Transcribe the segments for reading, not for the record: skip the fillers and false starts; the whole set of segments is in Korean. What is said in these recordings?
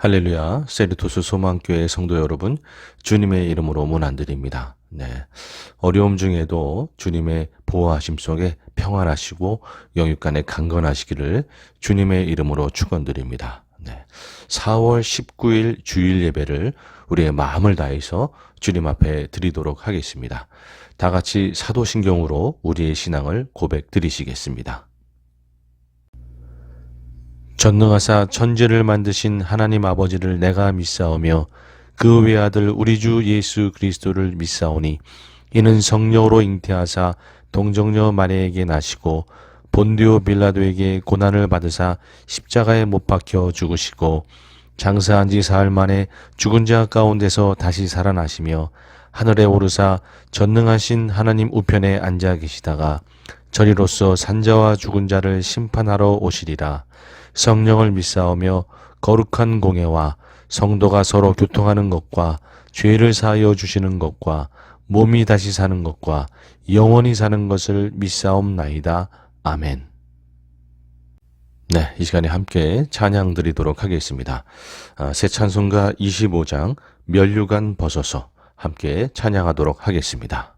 할렐루야, 세리토스 소망교회 성도 여러분, 주님의 이름으로 문안드립니다. 어려움 중에도 주님의 보호하심 속에 평안하시고 영육간에 강건하시기를 주님의 이름으로 축원드립니다. 4월 19일 주일 예배를 우리의 마음을 다해서 주님 앞에 드리도록 하겠습니다. 다 같이 사도신경으로 우리의 신앙을 고백드리시겠습니다. 전능하사 천지를 만드신 하나님 아버지를 내가 믿사오며 그 외아들 우리 주 예수 그리스도를 믿사오니 이는 성령으로 잉태하사 동정녀 마리아에게 나시고 본디오 빌라도에게 고난을 받으사 십자가에 못 박혀 죽으시고 장사한 지 사흘 만에 죽은 자 가운데서 다시 살아나시며 하늘에 오르사 전능하신 하나님 우편에 앉아 계시다가 저리로서 산자와 죽은 자를 심판하러 오시리라. 성령을 믿사오며 거룩한 공예와 성도가 서로 교통하는 것과 죄를 사하여 주시는 것과 몸이 다시 사는 것과 영원히 사는 것을 믿사옵나이다. 아멘. 이 시간에 함께 찬양 드리도록 하겠습니다. 새 찬송가 25장 면류관 벗어서 함께 찬양하도록 하겠습니다.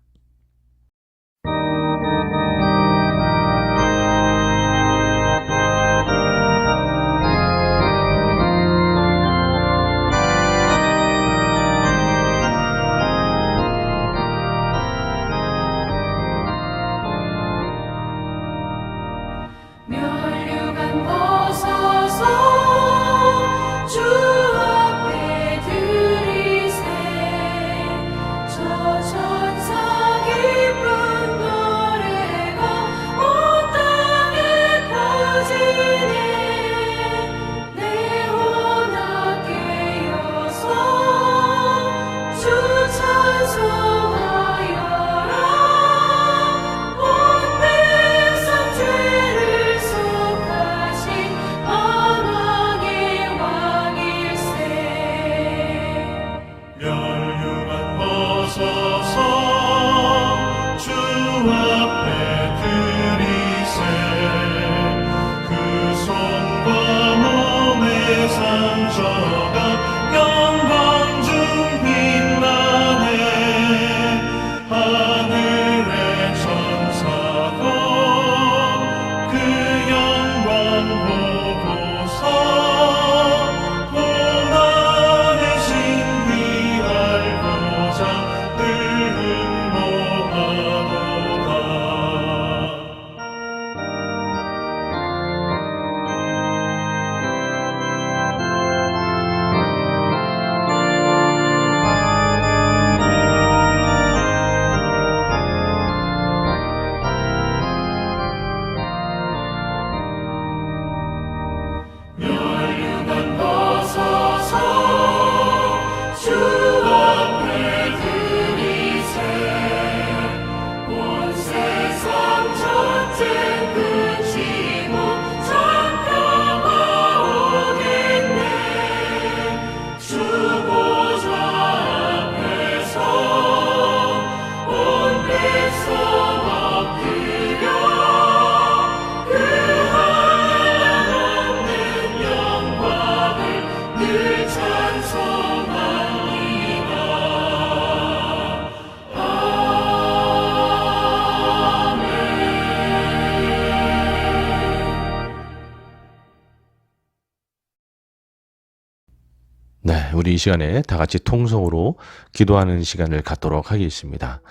우리 이 시간에 다 같이 통성으로 기도하는 시간을 갖도록 하겠습니다.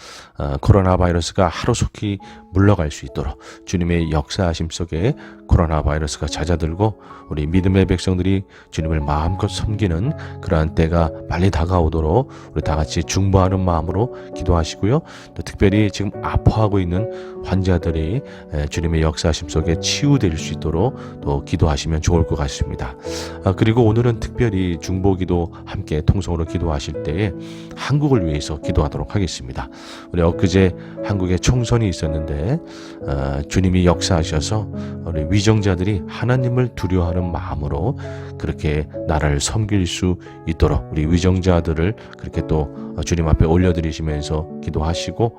코로나 바이러스가 하루속히 물러갈 수 있도록 주님의 역사하심 속에 코로나 바이러스가 잦아들고 우리 믿음의 백성들이 주님을 마음껏 섬기는 그러한 때가 빨리 다가오도록 우리 다 같이 중보하는 마음으로 기도하시고요. 또 특별히 지금 아파하고 있는 환자들이 주님의 역사하심 속에 치유될 수 있도록 또 기도하시면 좋을 것 같습니다. 그리고 오늘은 특별히 중보기도 함께 통성으로 기도하실 때에 한국을 위해서 기도하도록 하겠습니다. 우리 엊그제 한국에 총선이 있었는데 주님이 역사하셔서 우리 위정자들이 하나님을 두려워하는 마음으로 그렇게 나라를 섬길 수 있도록 우리 위정자들을 그렇게 또 주님 앞에 올려드리시면서 기도하시고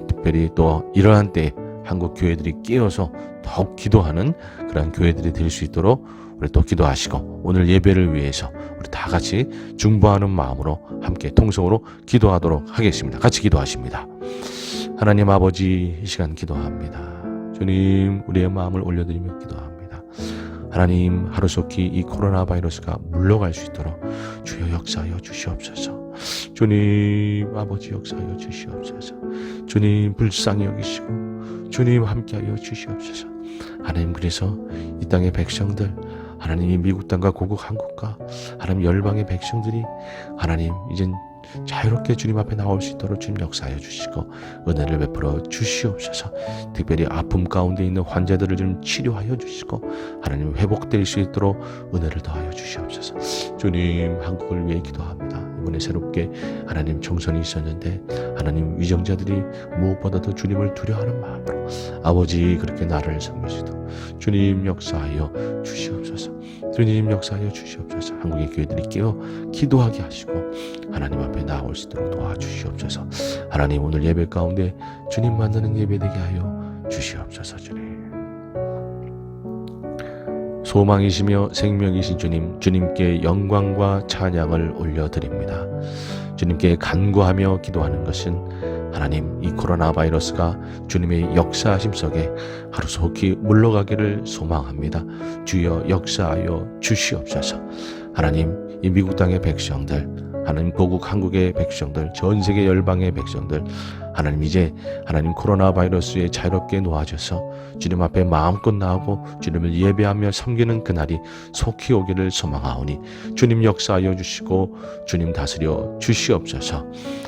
특별히 또 이러한 때 한국 교회들이 깨어서 더욱 기도하는 그런 교회들이 될 수 있도록 우리 또 기도하시고 오늘 예배를 위해서 우리 다 같이 중보하는 마음으로 함께 통성으로 기도하도록 하겠습니다. 같이 기도하십니다. 하나님 아버지, 이 시간 기도합니다. 주님, 우리의 마음을 올려드리며 기도합니다. 하나님, 하루속히 이 코로나 바이러스가 물러갈 수 있도록 주여 역사하여 주시옵소서. 주님, 아버지 역사하여 주시옵소서. 주님, 불쌍히 여기시고 주님 함께하여 주시옵소서. 하나님, 그래서 이 땅의 백성들, 하나님, 이 미국 땅과 고국 한국과 하나님 열방의 백성들이 하나님 이젠 자유롭게 주님 앞에 나올 수 있도록 주님 역사하여 주시고 은혜를 베풀어 주시옵소서. 특별히 아픔 가운데 있는 환자들을 좀 치료하여 주시고 하나님 회복될 수 있도록 은혜를 더하여 주시옵소서. 주님, 한국을 위해 기도합니다. 이번에 새롭게 하나님 총선이 있었는데 하나님 위정자들이 무엇보다도 주님을 두려워하는 마음으로 아버지 그렇게 나라를 섬길 수 있도록 주님 역사하여 주시옵소서. 주님 역사하여 주시옵소서. 한국의 교회들이 깨어 기도하게 하시고 하나님 앞에 나올 수 있도록 도와주시옵소서. 하나님, 오늘 예배 가운데 주님 만나는 예배 되게 하여 주시옵소서. 주님, 소망이시며 생명이신 주님, 주님께 영광과 찬양을 올려드립니다. 주님께 간구하며 기도하는 것은 하나님, 이 코로나 바이러스가 주님의 역사하심 속에 하루속히 물러가기를 소망합니다. 주여 역사하여 주시옵소서. 하나님, 이 미국 땅의 백성들, 하나님 고국 한국의 백성들, 전 세계 열방의 백성들, 하나님 이제 하나님 코로나 바이러스에 자유롭게 놓아져서 주님 앞에 마음껏 나오고 주님을 예배하며 섬기는 그날이 속히 오기를 소망하오니 주님 역사하여 주시고 주님 다스려 주시옵소서.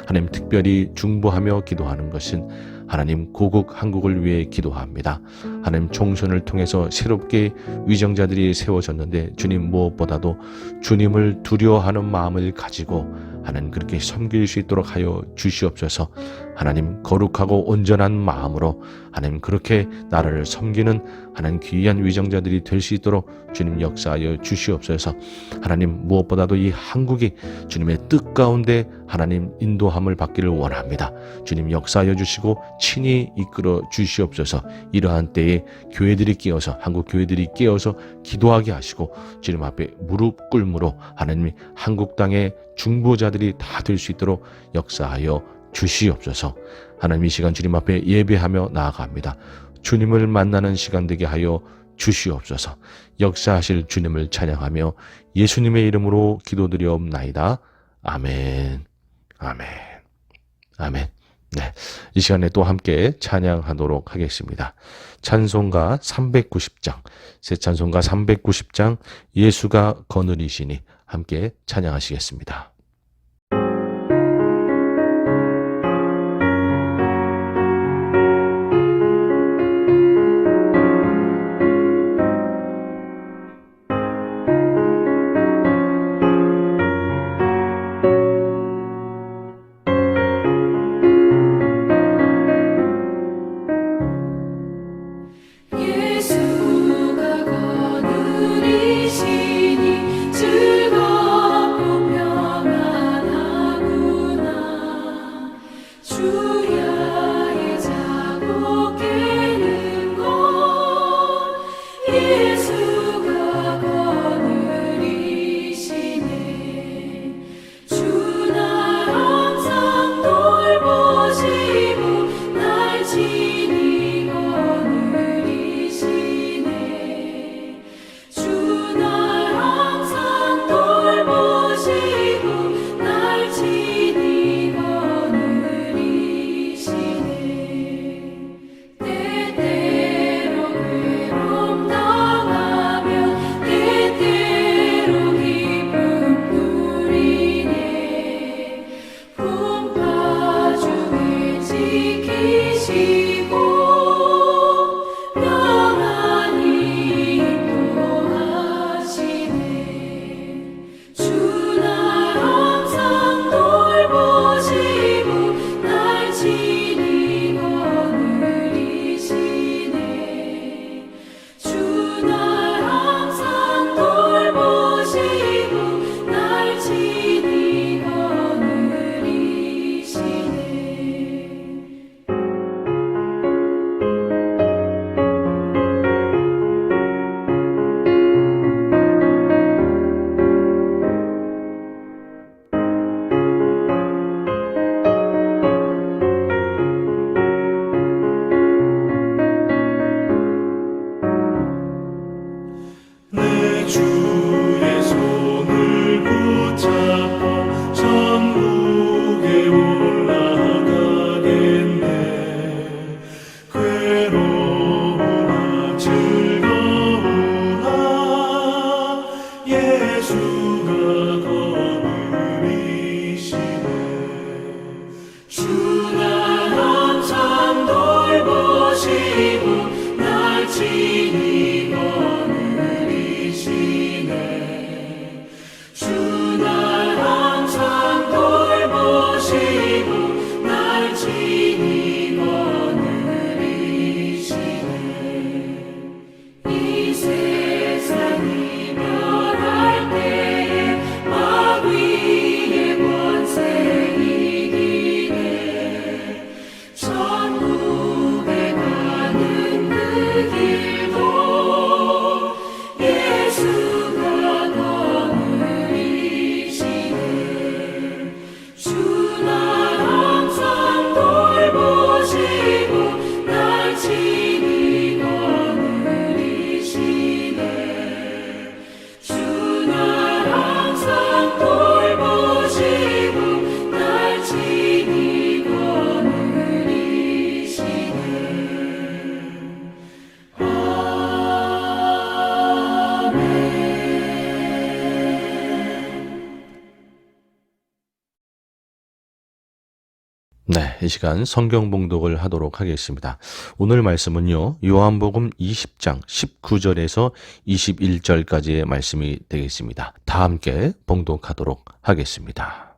하나님, 특별히 중보하며 기도하는 것은 하나님 고국 한국을 위해 기도합니다. 하나님, 총선을 통해서 새롭게 위정자들이 세워졌는데 주님 무엇보다도 주님을 두려워하는 마음을 가지고 하나님 그렇게 섬길 수 있도록 하여 주시옵소서. 하나님, 거룩하고 온전한 마음으로 하나님 그렇게 나라를 섬기는 하나님 귀한 위정자들이 될 수 있도록 주님 역사하여 주시옵소서. 하나님, 무엇보다도 이 한국이 주님의 뜻 가운데 하나님 인도함을 받기를 원합니다. 주님 역사하여 주시고 친히 이끌어 주시옵소서. 이러한 때에 교회들이 깨어서, 한국 교회들이 깨어서 기도하게 하시고 주님 앞에 무릎 꿇므로 하나님이 한국 땅의 중보자들이 다 될 수 있도록 역사하여 주시옵소서. 하나님, 이 시간 주님 앞에 예배하며 나아갑니다. 주님을 만나는 시간 되게 하여 주시옵소서. 역사하실 주님을 찬양하며 예수님의 이름으로 기도드리옵나이다. 아멘. 아멘. 아멘. 네, 이 시간에 또 함께 찬양하도록 하겠습니다. 찬송가 390장, 새 찬송가 390장, 예수가 거느리시니 함께 찬양하시겠습니다. 예수가 거느리시니 즐겁고 네, 이 시간 성경 봉독을 하도록 하겠습니다. 오늘 말씀은요, 요한복음 20장 19절에서 21절까지의 말씀이 되겠습니다. 다 함께 봉독하도록 하겠습니다.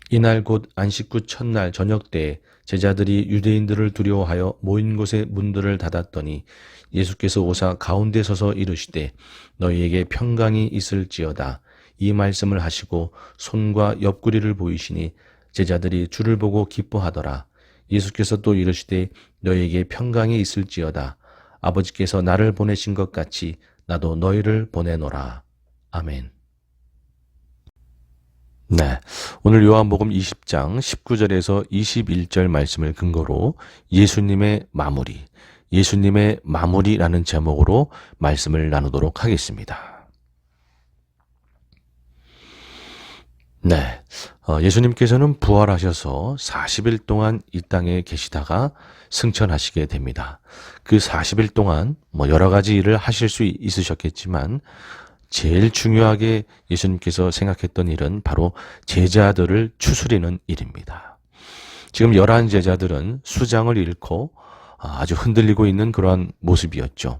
이날 곧 안식구 첫날 저녁 때에 제자들이 유대인들을 두려워하여 모인 곳의 문들을 닫았더니 예수께서 오사 가운데 서서 이르시되 너희에게 평강이 있을지어다. 이 말씀을 하시고 손과 옆구리를 보이시니 제자들이 주를 보고 기뻐하더라. 예수께서 또 이르시되 너희에게 평강이 있을지어다. 아버지께서 나를 보내신 것 같이 나도 너희를 보내노라. 아멘. 네, 오늘 요한복음 20장 19절에서 21절 말씀을 근거로 예수님의 마무리라는 제목으로 말씀을 나누도록 하겠습니다. 네, 예수님께서는 부활하셔서 40일 동안 이 땅에 계시다가 승천하시게 됩니다. 그 40일 동안 여러 가지 일을 하실 수 있으셨겠지만 제일 중요하게 예수님께서 생각했던 일은 바로 제자들을 추스리는 일입니다. 지금 11 제자들은 수장을 잃고 아주 흔들리고 있는 그러한 모습이었죠.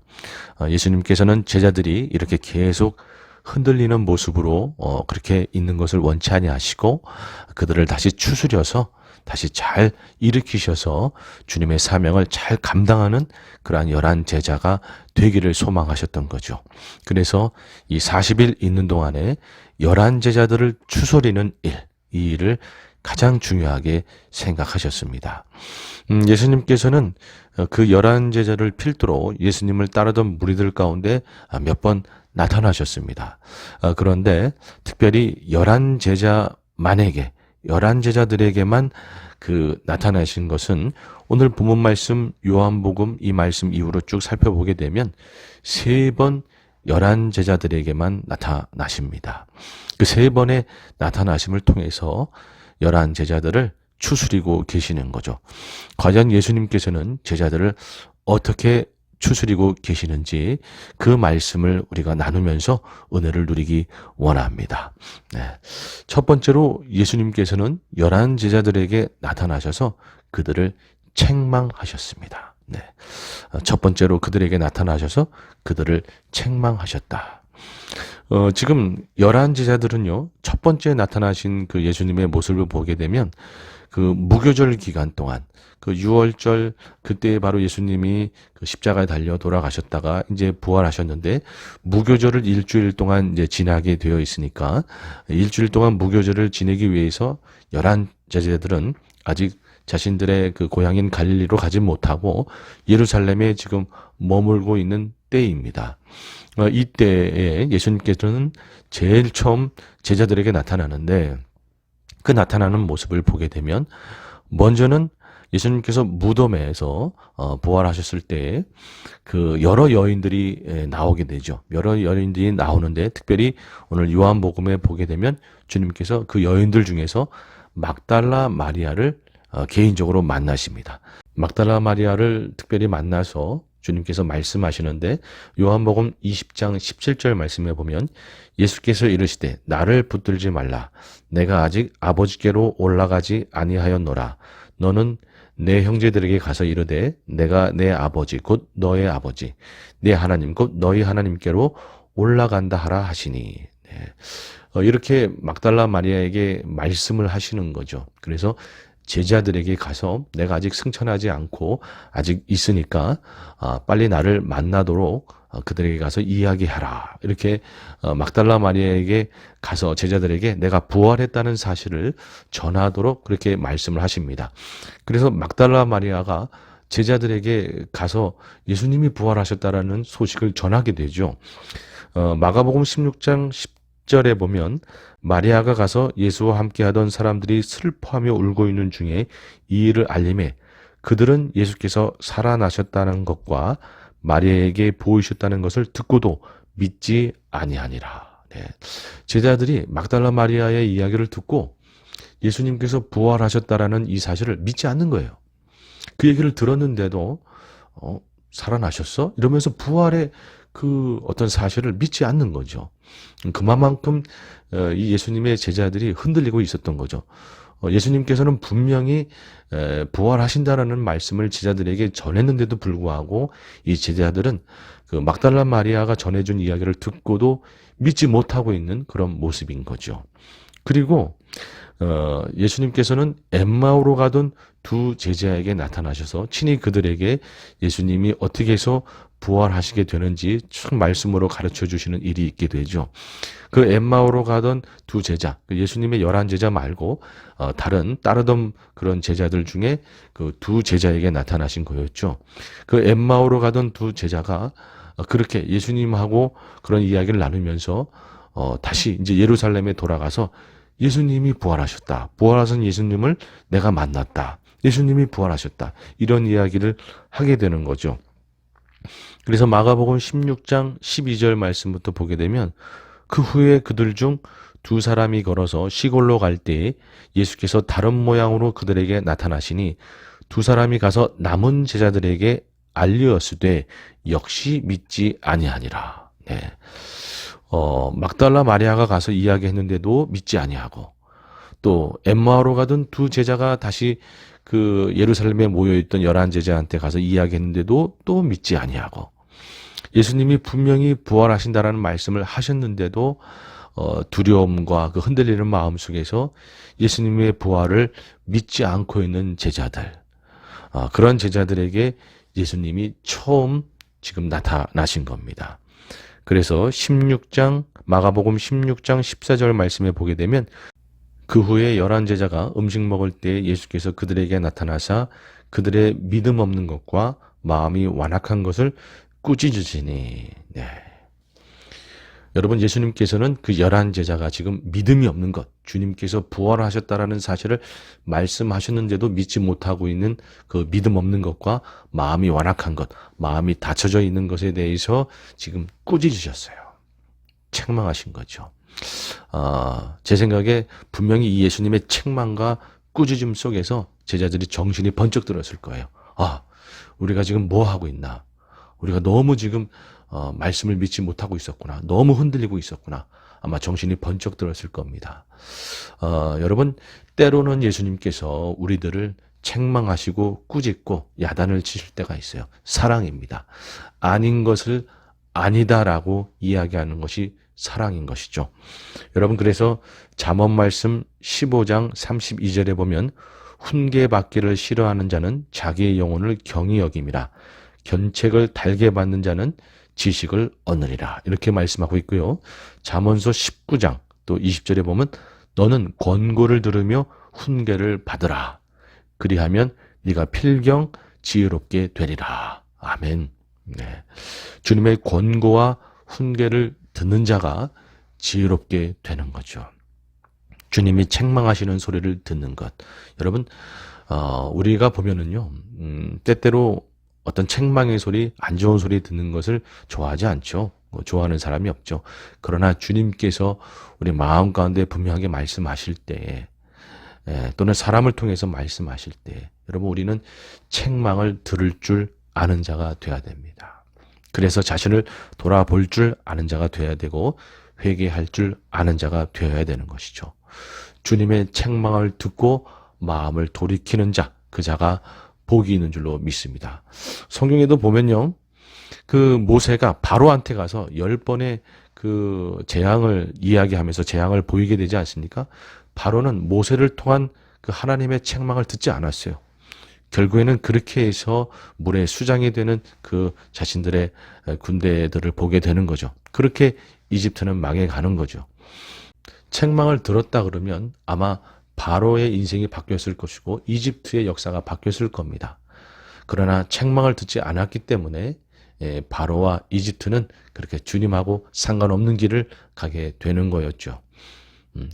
예수님께서는 제자들이 이렇게 계속 흔들리는 모습으로 그렇게 있는 것을 원치 아니하시고 그들을 다시 추스려서 다시 잘 일으키셔서 주님의 사명을 잘 감당하는 그러한 11 제자가 되기를 소망하셨던 거죠. 그래서 이 40일 있는 동안에 11 제자들을 추스리는 이 일을 가장 중요하게 생각하셨습니다. 예수님께서는 그 11 제자를 필두로 예수님을 따르던 무리들 가운데 몇 번 나타나셨습니다. 그런데 특별히 11 제자만에게 11 제자들에게만 그 나타나신 것은 오늘 본문 말씀 요한복음 이 말씀 이후로 쭉 살펴보게 되면 3번 11 제자들에게만 나타나십니다. 그 3번의 나타나심을 통해서 11 제자들을 추스리고 계시는 거죠. 과연 예수님께서는 제자들을 어떻게 추스리고 계시는지 그 말씀을 우리가 나누면서 은혜를 누리기 원합니다. 네. 첫 번째로 예수님께서는 11 제자들에게 나타나셔서 그들을 책망하셨습니다. 네. 첫 번째로 그들에게 나타나셔서 그들을 책망하셨다. 지금 11 제자들은요, 첫 번째 나타나신 그 예수님의 모습을 보게 되면 그 무교절 기간 동안 그 6월절 그때 바로 예수님이 그 십자가에 달려 돌아가셨다가 이제 부활하셨는데 무교절을 일주일 동안 이제 지나게 되어 있으니까 일주일 동안 무교절을 지내기 위해서 11 제자들은 아직 자신들의 그 고향인 갈릴리로 가지 못하고 예루살렘에 지금 머물고 있는 때입니다. 이때에 예수님께서는 제일 처음 제자들에게 나타나는데 그 나타나는 모습을 보게 되면 먼저는 예수님께서 무덤에서 부활하셨을 때 그 여러 여인들이 나오게 되죠. 여러 여인들이 나오는데 특별히 오늘 요한복음에 보게 되면 주님께서 그 여인들 중에서 막달라 마리아를 개인적으로 만나십니다. 막달라 마리아를 특별히 만나서 주님께서 말씀하시는데 요한복음 20장 17절 말씀에 보면 예수께서 이르시되 나를 붙들지 말라. 내가 아직 아버지께로 올라가지 아니하였노라. 너는 내 형제들에게 가서 이르되 내가 내 아버지 곧 너의 아버지 내 하나님 곧 너희 하나님께로 올라간다 하라 하시니. 이렇게 막달라 마리아에게 말씀을 하시는 거죠. 그래서 제자들에게 가서 내가 아직 승천하지 않고 아직 있으니까 빨리 나를 만나도록 그들에게 가서 이야기하라. 이렇게 막달라 마리아에게 가서 제자들에게 내가 부활했다는 사실을 전하도록 그렇게 말씀을 하십니다. 그래서 막달라 마리아가 제자들에게 가서 예수님이 부활하셨다라는 소식을 전하게 되죠. 마가복음 16장 10절에 보면 마리아가 가서 예수와 함께하던 사람들이 슬퍼하며 울고 있는 중에 이 일을 알림해 그들은 예수께서 살아나셨다는 것과 마리아에게 보이셨다는 것을 듣고도 믿지 아니하니라. 제자들이 막달라 마리아의 이야기를 듣고 예수님께서 부활하셨다라는 이 사실을 믿지 않는 거예요. 그 얘기를 들었는데도 살아나셨어? 이러면서 부활의 그 어떤 사실을 믿지 않는 거죠. 그만큼 이 예수님의 제자들이 흔들리고 있었던 거죠. 예수님께서는 분명히 부활하신다라는 말씀을 제자들에게 전했는데도 불구하고 이 제자들은 그 막달라 마리아가 전해준 이야기를 듣고도 믿지 못하고 있는 그런 모습인 거죠. 그리고 예수님께서는 엠마오로 가던 두 제자에게 나타나셔서 친히 그들에게 예수님이 어떻게 해서 부활하시게 되는지 쭉 말씀으로 가르쳐 주시는 일이 있게 되죠. 그 엠마오로 가던 두 제자, 예수님의 11제자 말고 다른 따르던 그런 제자들 중에 그 두 제자에게 나타나신 거였죠. 그 엠마오로 가던 두 제자가 그렇게 예수님하고 그런 이야기를 나누면서 다시 이제 예루살렘에 돌아가서 예수님이 부활하셨다. 부활하신 예수님을 내가 만났다. 예수님이 부활하셨다. 이런 이야기를 하게 되는 거죠. 그래서 마가복음 16장 12절 말씀부터 보게 되면 그 후에 그들 중 두 사람이 걸어서 시골로 갈 때에 예수께서 다른 모양으로 그들에게 나타나시니 두 사람이 가서 남은 제자들에게 알리었으되 역시 믿지 아니하니라. 막달라 마리아가 가서 이야기했는데도 믿지 아니하고 또 엠마오로 가던 두 제자가 다시 그 예루살렘에 모여있던 11제자한테 가서 이야기했는데도 또 믿지 아니하고 예수님이 분명히 부활하신다라는 말씀을 하셨는데도 두려움과 그 흔들리는 마음 속에서 예수님의 부활을 믿지 않고 있는 제자들, 그런 제자들에게 예수님이 처음 지금 나타나신 겁니다. 그래서 마가복음 16장 14절 말씀에 보게 되면 그 후에 11제자가 음식 먹을 때 예수께서 그들에게 나타나사 그들의 믿음 없는 것과 마음이 완악한 것을 꾸짖으시니. 여러분, 예수님께서는 그 11제자가 지금 믿음이 없는 것, 주님께서 부활하셨다라는 사실을 말씀하셨는데도 믿지 못하고 있는 그 믿음 없는 것과 마음이 완악한 것, 마음이 닫혀져 있는 것에 대해서 지금 꾸짖으셨어요. 책망하신 거죠. 제 생각에 분명히 이 예수님의 책망과 꾸짖음 속에서 제자들이 정신이 번쩍 들었을 거예요. 우리가 지금 뭐 하고 있나? 우리가 너무 지금 말씀을 믿지 못하고 있었구나. 너무 흔들리고 있었구나. 아마 정신이 번쩍 들었을 겁니다. 여러분, 때로는 예수님께서 우리들을 책망하시고 꾸짖고 야단을 치실 때가 있어요. 사랑입니다. 아닌 것을 아니다라고 이야기하는 것이 사랑인 것이죠. 여러분, 그래서 잠언 말씀 15장 32절에 보면 훈계받기를 싫어하는 자는 자기의 영혼을 경히 여김이라. 견책을 달게 받는 자는 지식을 얻으리라. 이렇게 말씀하고 있고요. 잠언서 19장 또 20절에 보면 너는 권고를 들으며 훈계를 받으라. 그리하면 네가 필경 지혜롭게 되리라. 아멘. 주님의 권고와 훈계를 듣는 자가 지혜롭게 되는 거죠. 주님이 책망하시는 소리를 듣는 것. 여러분, 우리가 보면은요, 때때로 어떤 책망의 소리, 안 좋은 소리 듣는 것을 좋아하지 않죠. 좋아하는 사람이 없죠. 그러나 주님께서 우리 마음 가운데 분명하게 말씀하실 때, 또는 사람을 통해서 말씀하실 때, 여러분, 우리는 책망을 들을 줄 아는 자가 되어야 됩니다. 그래서 자신을 돌아볼 줄 아는 자가 되어야 되고 회개할 줄 아는 자가 되어야 되는 것이죠. 주님의 책망을 듣고 마음을 돌이키는 자, 그 자가 복이 있는 줄로 믿습니다. 성경에도 보면요, 그 모세가 바로한테 가서 10번의 그 재앙을 이야기하면서 재앙을 보이게 되지 않습니까? 바로는 모세를 통한 그 하나님의 책망을 듣지 않았어요. 결국에는 그렇게 해서 물의 수장이 되는 그 자신들의 군대들을 보게 되는 거죠. 그렇게 이집트는 망해가는 거죠. 책망을 들었다 그러면 아마 바로의 인생이 바뀌었을 것이고 이집트의 역사가 바뀌었을 겁니다. 그러나 책망을 듣지 않았기 때문에 바로와 이집트는 그렇게 주님하고 상관없는 길을 가게 되는 거였죠.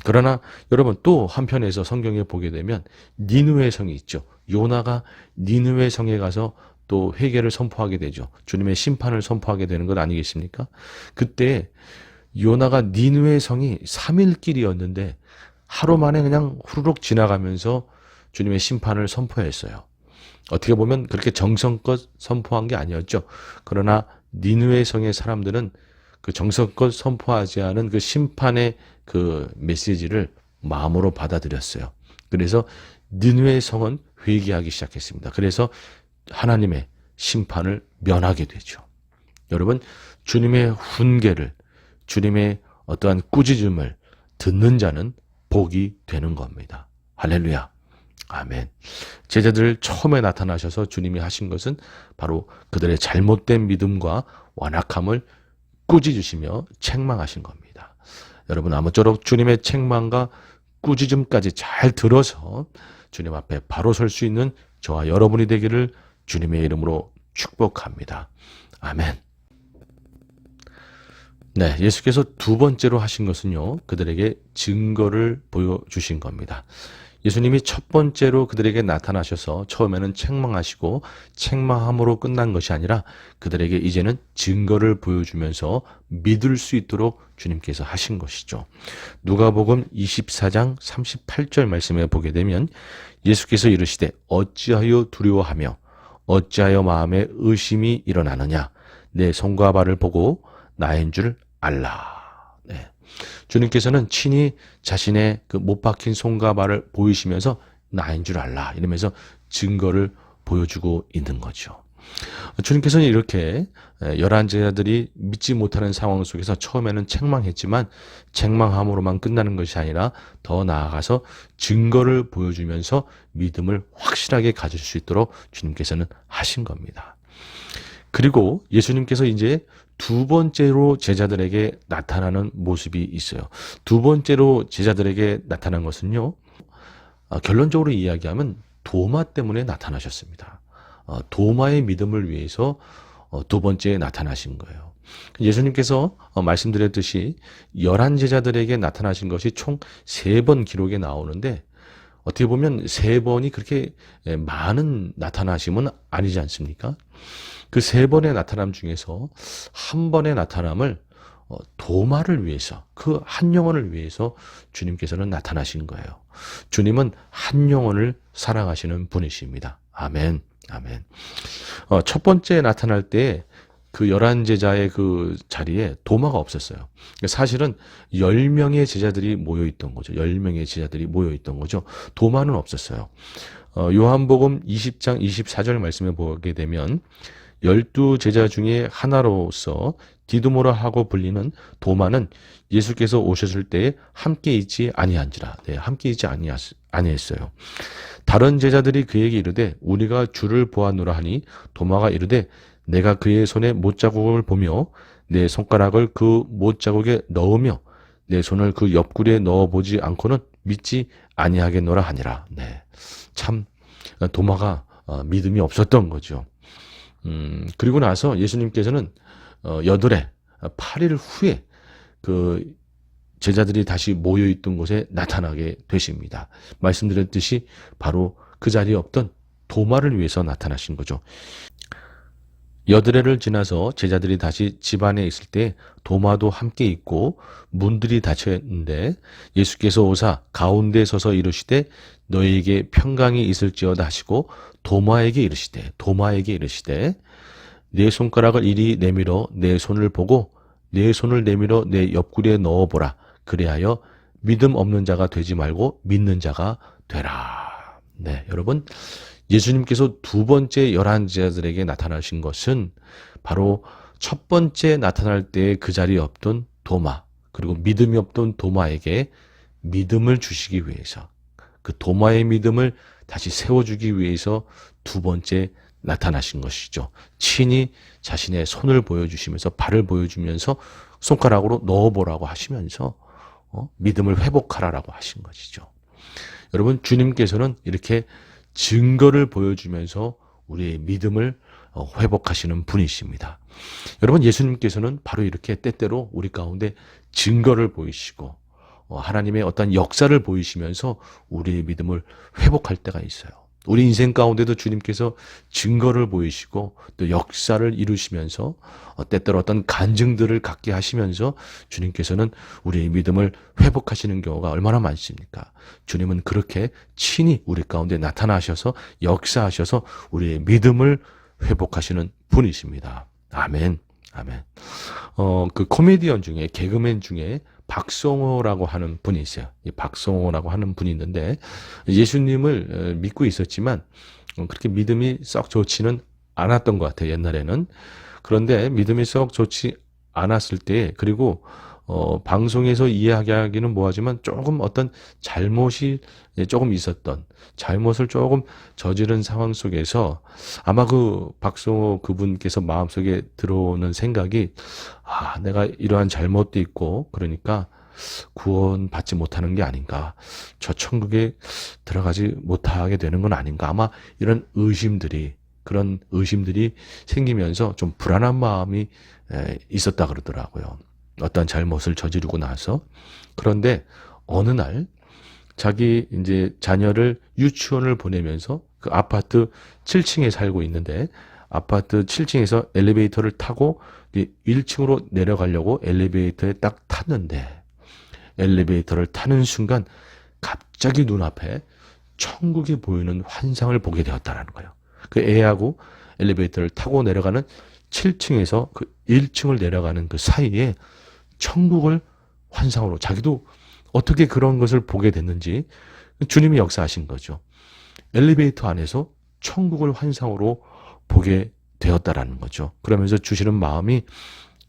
그러나 여러분 또 한편에서 성경에 보게 되면 니느웨 성이 있죠. 요나가 니느웨 성에 가서 또 회개를 선포하게 되죠. 주님의 심판을 선포하게 되는 것 아니겠습니까? 그때 요나가 니느웨 성이 3일 길이었는데 하루 만에 그냥 후루룩 지나가면서 주님의 심판을 선포했어요. 어떻게 보면 그렇게 정성껏 선포한 게 아니었죠. 그러나 니느웨 성의 사람들은 그 정성껏 선포하지 않은 그 심판의 그 메시지를 마음으로 받아들였어요. 그래서 니느웨 성은 회개하기 시작했습니다. 그래서 하나님의 심판을 면하게 되죠. 여러분, 주님의 훈계를, 주님의 어떠한 꾸짖음을 듣는 자는 복이 되는 겁니다. 할렐루야. 아멘. 제자들 처음에 나타나셔서 주님이 하신 것은 바로 그들의 잘못된 믿음과 완악함을 꾸짖으시며 책망하신 겁니다. 여러분, 아무쪼록 주님의 책망과 꾸짖음까지 잘 들어서 주님 앞에 바로 설 수 있는 저와 여러분이 되기를 주님의 이름으로 축복합니다. 아멘. 네, 예수께서 두 번째로 하신 것은요, 그들에게 증거를 보여주신 겁니다. 예수님이 첫 번째로 그들에게 나타나셔서 처음에는 책망하시고 책망함으로 끝난 것이 아니라 그들에게 이제는 증거를 보여주면서 믿을 수 있도록 주님께서 하신 것이죠. 누가복음 24장 38절 말씀에 보게 되면 예수께서 이르시되 어찌하여 두려워하며 어찌하여 마음에 의심이 일어나느냐, 내 손과 발을 보고 나인 줄 알라. 네. 주님께서는 친히 자신의 그 못 박힌 손과 발을 보이시면서 나인 줄 알라 이러면서 증거를 보여주고 있는 거죠. 주님께서는 이렇게 11 제자들이 믿지 못하는 상황 속에서 처음에는 책망했지만 책망함으로만 끝나는 것이 아니라 더 나아가서 증거를 보여주면서 믿음을 확실하게 가질 수 있도록 주님께서는 하신 겁니다. 그리고 예수님께서 이제 두 번째로 제자들에게 나타나는 모습이 있어요. 두 번째로 제자들에게 나타난 것은요, 결론적으로 이야기하면 도마 때문에 나타나셨습니다. 도마의 믿음을 위해서 두 번째에 나타나신 거예요. 예수님께서 말씀드렸듯이 11 제자들에게 나타나신 것이 총 3번 기록에 나오는데 어떻게 보면 3번이 그렇게 많은 나타나심은 아니지 않습니까? 그 3번의 나타남 중에서 한 번의 나타남을 도마를 위해서, 그 한 영혼을 위해서 주님께서는 나타나신 거예요. 주님은 한 영혼을 사랑하시는 분이십니다. 아멘, 아멘. 첫 번째 나타날 때 그 11 제자의 그 자리에 도마가 없었어요. 사실은 10명의 제자들이 모여있던 거죠. 10명의 제자들이 모여있던 거죠. 도마는 없었어요. 요한복음 20장 24절 말씀에 보게 되면 12 제자 중에 하나로서 디두모라 하고 불리는 도마는 예수께서 오셨을 때에 함께 있지 아니한지라. 네, 함께 있지 아니했어요. 다른 제자들이 그에게 이르되 우리가 주를 보았노라 하니 도마가 이르되 내가 그의 손에 못자국을 보며 내 손가락을 그 못자국에 넣으며 내 손을 그 옆구리에 넣어보지 않고는 믿지 아니하겠노라 하니라. 네, 참 도마가 믿음이 없었던 거죠. 그리고 나서 예수님께서는 8일 후에 그 제자들이 다시 모여있던 곳에 나타나게 되십니다. 말씀드렸듯이 바로 그 자리에 없던 도마를 위해서 나타나신 거죠. 여드레를 지나서 제자들이 다시 집 안에 있을 때 도마도 함께 있고 문들이 닫혀 있는데 예수께서 오사 가운데 서서 이르시되 너희에게 평강이 있을지어다 하시고 도마에게 이르시되 내 손가락을 이리 내밀어 내 손을 보고 내 손을 내밀어 내 옆구리에 넣어보라. 그리하여 믿음 없는 자가 되지 말고 믿는 자가 되라. 네, 여러분, 예수님께서 두 번째 11제자들에게 나타나신 것은 바로 첫 번째 나타날 때 그 자리에 없던 도마, 그리고 믿음이 없던 도마에게 믿음을 주시기 위해서, 그 도마의 믿음을 다시 세워주기 위해서 두 번째 나타나신 것이죠. 친히 자신의 손을 보여주시면서, 발을 보여주면서 손가락으로 넣어보라고 하시면서 믿음을 회복하라라고 하신 것이죠. 여러분, 주님께서는 이렇게 증거를 보여주면서 우리의 믿음을 회복하시는 분이십니다. 여러분, 예수님께서는 바로 이렇게 때때로 우리 가운데 증거를 보이시고 하나님의 어떤 역사를 보이시면서 우리의 믿음을 회복할 때가 있어요. 우리 인생 가운데도 주님께서 증거를 보이시고 또 역사를 이루시면서 때때로 어떤 간증들을 갖게 하시면서 주님께서는 우리의 믿음을 회복하시는 경우가 얼마나 많습니까? 주님은 그렇게 친히 우리 가운데 나타나셔서 역사하셔서 우리의 믿음을 회복하시는 분이십니다. 아멘. 아멘. 그 코미디언 중에, 개그맨 중에 박성호라고 하는 분이 있어요. 이 박성호라고 하는 분이 있는데 예수님을 믿고 있었지만 그렇게 믿음이 썩 좋지는 않았던 것 같아요. 옛날에는. 그런데 믿음이 썩 좋지 않았을 때, 그리고 방송에서 이야기하기는 뭐하지만 조금 어떤 잘못이 조금 있었던, 잘못을 조금 저지른 상황 속에서 아마 그 박성호 그분께서 마음속에 들어오는 생각이, 내가 이러한 잘못도 있고 그러니까 구원받지 못하는 게 아닌가, 저 천국에 들어가지 못하게 되는 건 아닌가, 아마 이런 그런 의심들이 생기면서 좀 불안한 마음이 있었다 그러더라고요. 어떤 잘못을 저지르고 나서. 그런데 어느 날 자기 이제 자녀를 유치원을 보내면서 그 아파트 7층에 살고 있는데 아파트 7층에서 엘리베이터를 타고 1층으로 내려가려고 엘리베이터에 딱 탔는데 엘리베이터를 타는 순간 갑자기 눈앞에 천국이 보이는 환상을 보게 되었다는 거예요. 그 애하고 엘리베이터를 타고 내려가는 7층에서 그 1층을 내려가는 그 사이에 천국을 환상으로, 자기도 어떻게 그런 것을 보게 됐는지 주님이 역사하신 거죠. 엘리베이터 안에서 천국을 환상으로 보게 되었다라는 거죠. 그러면서 주시는 마음이,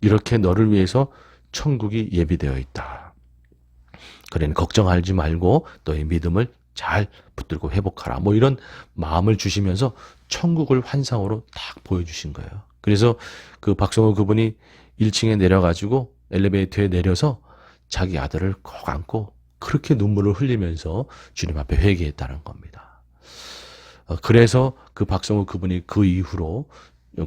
이렇게 너를 위해서 천국이 예비되어 있다. 그러니 걱정하지 말고 너의 믿음을 잘 붙들고 회복하라. 뭐 이런 마음을 주시면서 천국을 환상으로 딱 보여주신 거예요. 그래서 그 박성호 그분이 1층에 내려가지고 엘리베이터에 내려서 자기 아들을 꼭 안고 그렇게 눈물을 흘리면서 주님 앞에 회개했다는 겁니다. 그래서 그 박성호 그분이 그 이후로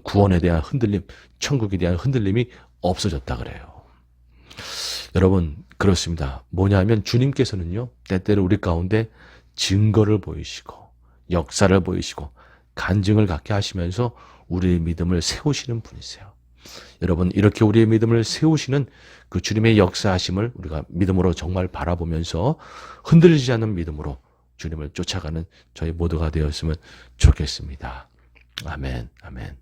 구원에 대한 흔들림, 천국에 대한 흔들림이 없어졌다 그래요. 여러분, 그렇습니다. 뭐냐면 주님께서는요, 때때로 우리 가운데 증거를 보이시고 역사를 보이시고 간증을 갖게 하시면서 우리의 믿음을 세우시는 분이세요. 여러분, 이렇게 우리의 믿음을 세우시는 그 주님의 역사하심을 우리가 믿음으로 정말 바라보면서 흔들리지 않는 믿음으로 주님을 쫓아가는 저희 모두가 되었으면 좋겠습니다. 아멘, 아멘.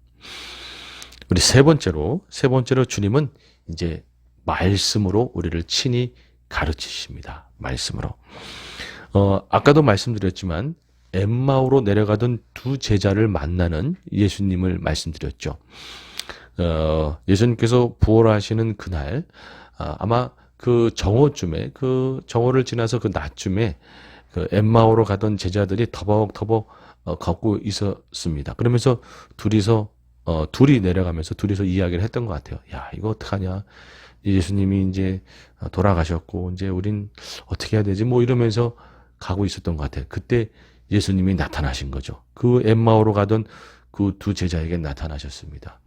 우리 세 번째로 주님은 이제 말씀으로 우리를 친히 가르치십니다. 말씀으로. 아까도 말씀드렸지만 엠마오로 내려가던 두 제자를 만나는 예수님을 말씀드렸죠. 예수님께서 부활하시는 그날, 아마 그 정오쯤에, 그 정오를 지나서 그 낮쯤에 그 엠마오로 가던 제자들이 터벅터벅 걷고 있었습니다. 그러면서 둘이 내려가면서 둘이서 이야기를 했던 것 같아요. 야, 이거 어떡하냐. 예수님이 이제 돌아가셨고, 이제 우린 어떻게 해야 되지? 뭐 이러면서 가고 있었던 것 같아요. 그때 예수님이 나타나신 거죠. 그 엠마오로 가던 그 두 제자에게 나타나셨습니다.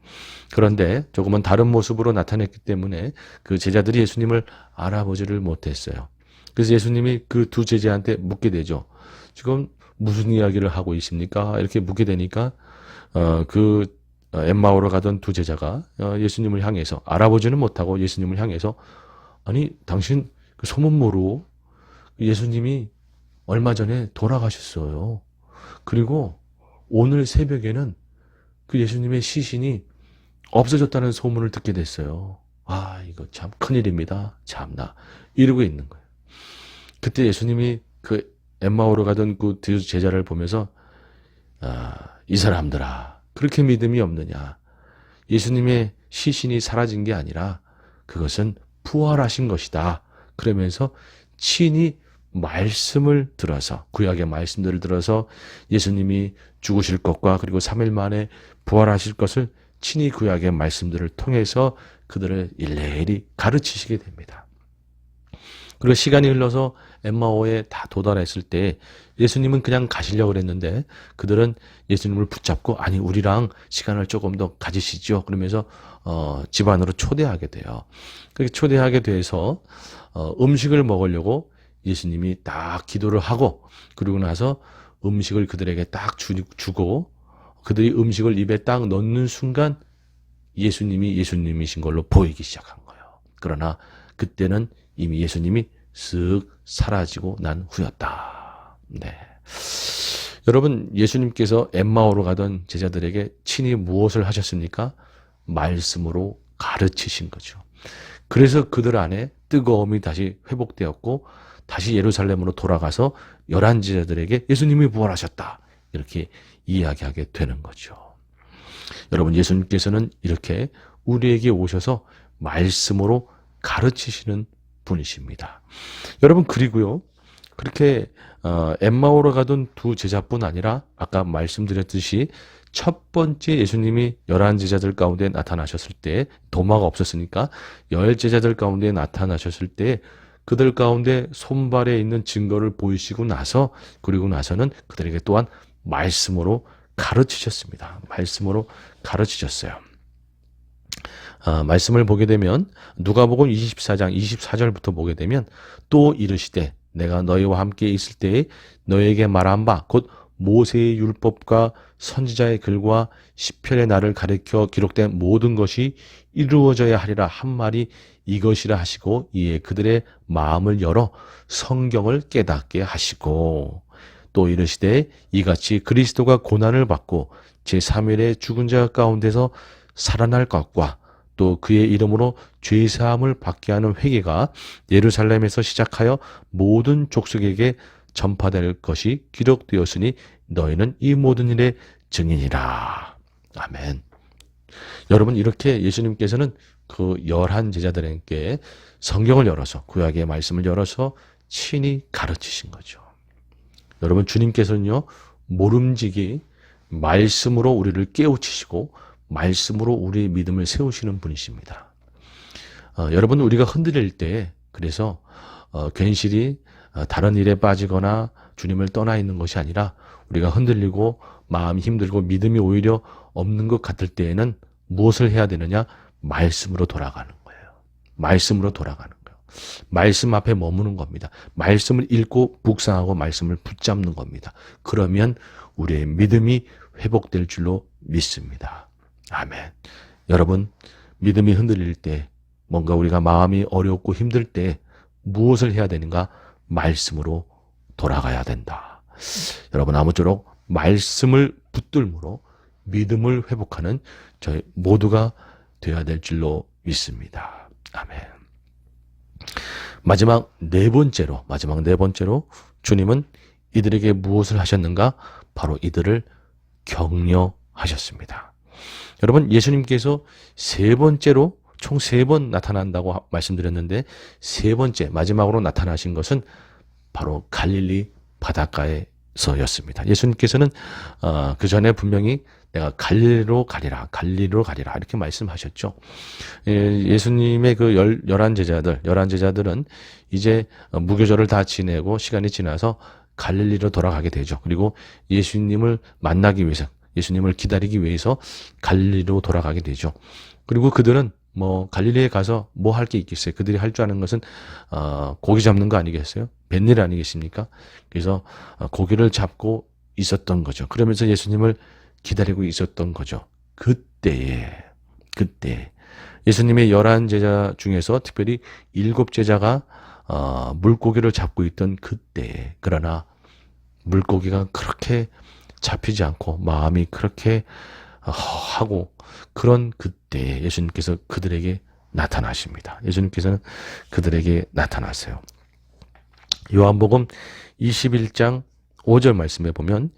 그런데 조금은 다른 모습으로 나타냈기 때문에 그 제자들이 예수님을 알아보지를 못했어요. 그래서 예수님이 그 두 제자한테 묻게 되죠. 지금 무슨 이야기를 하고 있습니까? 이렇게 묻게 되니까 그 엠마오로 가던 두 제자가 예수님을 향해서 알아보지는 못하고 예수님을 향해서 아니 당신 그 소문모로 예수님이 얼마 전에 돌아가셨어요. 그리고 오늘 새벽에는 그 예수님의 시신이 없어졌다는 소문을 듣게 됐어요. 아, 이거 참 큰일입니다. 참나. 이러고 있는 거예요. 그때 예수님이 그 엠마오로 가던 그 두 제자를 보면서 이 사람들아, 그렇게 믿음이 없느냐. 예수님의 시신이 사라진 게 아니라 그것은 부활하신 것이다. 그러면서 친히 말씀을 들어서, 구약의 말씀들을 들어서 예수님이 죽으실 것과 그리고 3일 만에 부활하실 것을 친히 구약의 말씀들을 통해서 그들을 일일이 가르치시게 됩니다. 그리고 시간이 흘러서 엠마오에 다 도달했을 때 예수님은 그냥 가시려고 그랬는데 그들은 예수님을 붙잡고 아니 우리랑 시간을 조금 더 가지시죠. 그러면서 집 안으로 초대하게 돼요. 그렇게 초대하게 돼서 음식을 먹으려고 예수님이 딱 기도를 하고 그러고 나서 음식을 그들에게 딱 주고 그들이 음식을 입에 딱 넣는 순간 예수님이 예수님이신 걸로 보이기 시작한 거예요. 그러나 그때는 이미 예수님이 쓱 사라지고 난 후였다. 네. 여러분, 예수님께서 엠마오로 가던 제자들에게 친히 무엇을 하셨습니까? 말씀으로 가르치신 거죠. 그래서 그들 안에 뜨거움이 다시 회복되었고 다시 예루살렘으로 돌아가서 11제자들에게 예수님이 부활하셨다. 이렇게 이야기하게 되는 거죠. 여러분, 예수님께서는 이렇게 우리에게 오셔서 말씀으로 가르치시는 분이십니다. 여러분, 그리고요, 그렇게 엠마오로 가던 두 제자뿐 아니라 아까 말씀드렸듯이 첫 번째 예수님이 11제자들 가운데 나타나셨을 때 도마가 없었으니까 10제자들 가운데 나타나셨을 때 그들 가운데 손발에 있는 증거를 보이시고 나서 그리고 나서는 그들에게 또한 말씀으로 가르치셨습니다. 말씀으로 가르치셨어요. 말씀을 보게 되면 누가복음 24장 24절부터 보게 되면 또 이르시되 내가 너희와 함께 있을 때에 너희에게 말한 바 곧 모세의 율법과 선지자의 글과 시편의 날을 가리켜 기록된 모든 것이 이루어져야 하리라 한 말이 이것이라 하시고 이에 그들의 마음을 열어 성경을 깨닫게 하시고 또 이르시되 이같이 그리스도가 고난을 받고 제3일에 죽은 자 가운데서 살아날 것과 또 그의 이름으로 죄사함을 받게 하는 회개가 예루살렘에서 시작하여 모든 족속에게 전파될 것이 기록되었으니 너희는 이 모든 일의 증인이라. 아멘. 여러분, 이렇게 예수님께서는 그 11제자들에게 성경을 열어서 구약의 말씀을 열어서 친히 가르치신 거죠. 여러분, 주님께서는요 모름지기 말씀으로 우리를 깨우치시고 말씀으로 우리의 믿음을 세우시는 분이십니다. 여러분, 우리가 흔들릴 때 그래서 괜시리 다른 일에 빠지거나 주님을 떠나 있는 것이 아니라 우리가 흔들리고 마음이 힘들고 믿음이 오히려 없는 것 같을 때에는 무엇을 해야 되느냐? 말씀으로 돌아가는 거예요. 말씀으로 돌아가는 거예요. 말씀 앞에 머무는 겁니다. 말씀을 읽고 묵상하고 말씀을 붙잡는 겁니다. 그러면 우리의 믿음이 회복될 줄로 믿습니다. 아멘. 여러분, 믿음이 흔들릴 때, 뭔가 우리가 마음이 어렵고 힘들 때 무엇을 해야 되는가? 말씀으로 돌아가야 된다. 여러분, 아무쪼록 말씀을 붙들므로 믿음을 회복하는 저희 모두가 되어야 될 줄로 믿습니다. 아멘. 마지막 네 번째로 주님은 이들에게 무엇을 하셨는가? 바로 이들을 격려하셨습니다. 여러분, 예수님께서 세 번째로 총 3번 나타난다고 말씀드렸는데 세 번째 마지막으로 나타나신 것은 바로 갈릴리 바닷가에서였습니다. 예수님께서는 그 전에 분명히 내가 갈릴리로 가리라 이렇게 말씀하셨죠. 예수님의 그 11제자들은 이제 무교절을 다 지내고 시간이 지나서 갈릴리로 돌아가게 되죠. 그리고 예수님을 만나기 위해서, 예수님을 기다리기 위해서 갈릴리로 돌아가게 되죠. 그리고 그들은 갈릴리에 가서 뭐 할 게 있겠어요? 그들이 할 줄 아는 것은 고기 잡는 거 아니겠어요? 뱃일 아니겠습니까? 그래서 고기를 잡고 있었던 거죠. 그러면서 예수님을 기다리고 있었던 거죠. 그때 예수님의 11제자 중에서 특별히 7제자가 물고기를 잡고 있던 그때에, 그러나 물고기가 그렇게 잡히지 않고 마음이 그렇게 하고 그런 그때에 예수님께서 그들에게 나타나십니다. 예수님께서는 그들에게 나타나세요. 요한복음 21장 5절 말씀에 보면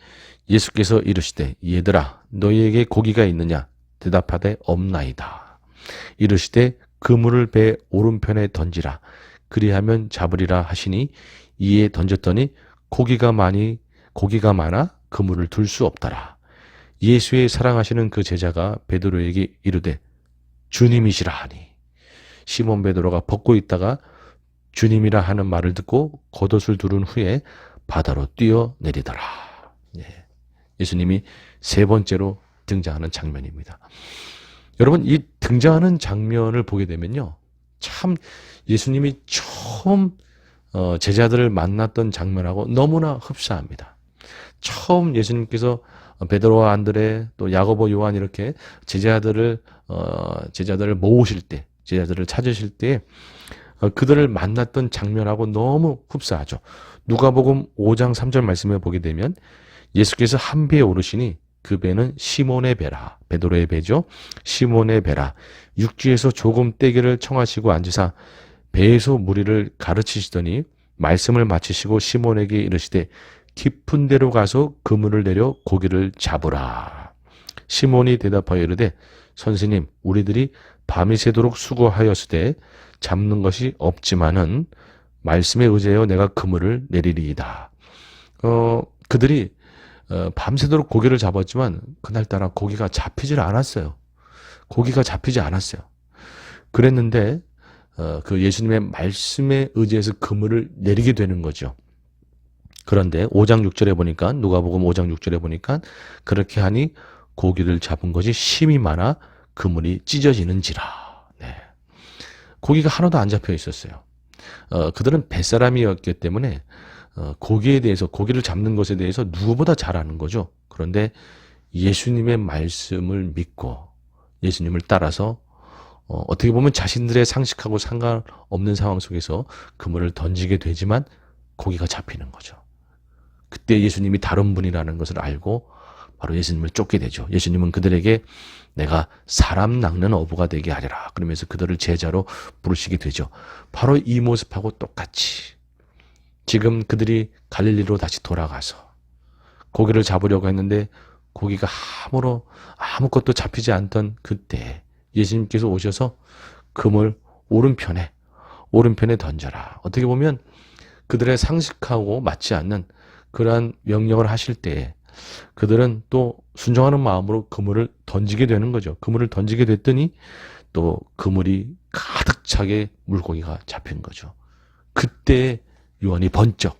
예수께서 이르시되 얘들아 너희에게 고기가 있느냐 대답하되 없나이다. 이르시되 그물을 배 오른편에 던지라 그리하면 잡으리라 하시니 이에 던졌더니 고기가 많아 그물을 둘 수 없더라. 예수의 사랑하시는 그 제자가 베드로에게 이르되 주님이시라 하니 시몬 베드로가 벗고 있다가 주님이라 하는 말을 듣고 겉옷을 두른 후에 바다로 뛰어내리더라. 예수님이 세 번째로 등장하는 장면입니다. 여러분, 이 등장하는 장면을 보게 되면요, 참 예수님이 처음 제자들을 만났던 장면하고 너무나 흡사합니다. 처음 예수님께서 베드로와 안드레 또 야고보 요한 이렇게 제자들을 모으실 때, 제자들을 찾으실 때 그들을 만났던 장면하고 너무 흡사하죠. 누가복음 5장 3절 말씀에 보게 되면 예수께서 한 배에 오르시니 그 배는 시몬의 배라, 베드로의 배죠. 시몬의 배라. 육지에서 조금 떼기를 청하시고 앉으사 배에서 무리를 가르치시더니 말씀을 마치시고 시몬에게 이르시되 깊은 데로 가서 그물을 내려 고기를 잡으라. 시몬이 대답하여 이르되 선생님 우리들이 밤이 새도록 수고하였으되 잡는 것이 없지만은 말씀에 의지하여 내가 그물을 내리리이다. 그들이 밤새도록 고기를 잡았지만 그날따라 고기가 잡히질 않았어요. 고기가 잡히지 않았어요. 그랬는데 그 예수님의 말씀에 의지해서 그물을 내리게 되는 거죠. 그런데 5장 6절에 보니까 누가복음 5장 6절에 보니까 그렇게 하니 고기를 잡은 것이 심이 많아 그물이 찢어지는지라. 네. 고기가 하나도 안 잡혀 있었어요. 그들은 뱃사람이었기 때문에 고기에 대해서, 고기를 잡는 것에 대해서 누구보다 잘 아는 거죠. 그런데 예수님의 말씀을 믿고 예수님을 따라서 어떻게 보면 자신들의 상식하고 상관없는 상황 속에서 그물을 던지게 되지만 고기가 잡히는 거죠. 그때 예수님이 다른 분이라는 것을 알고 바로 예수님을 쫓게 되죠. 예수님은 그들에게 내가 사람 낚는 어부가 되게 하리라 그러면서 그들을 제자로 부르시게 되죠. 바로 이 모습하고 똑같이 지금 그들이 갈릴리로 다시 돌아가서 고기를 잡으려고 했는데 고기가 아무것도 잡히지 않던 그때 예수님께서 오셔서 그물 오른편에 던져라. 어떻게 보면 그들의 상식하고 맞지 않는 그러한 명령을 하실 때에 그들은 또 순종하는 마음으로 그물을 던지게 되는 거죠. 그물을 던지게 됐더니 또 그물이 가득 차게 물고기가 잡힌 거죠. 그때 요한이 번쩍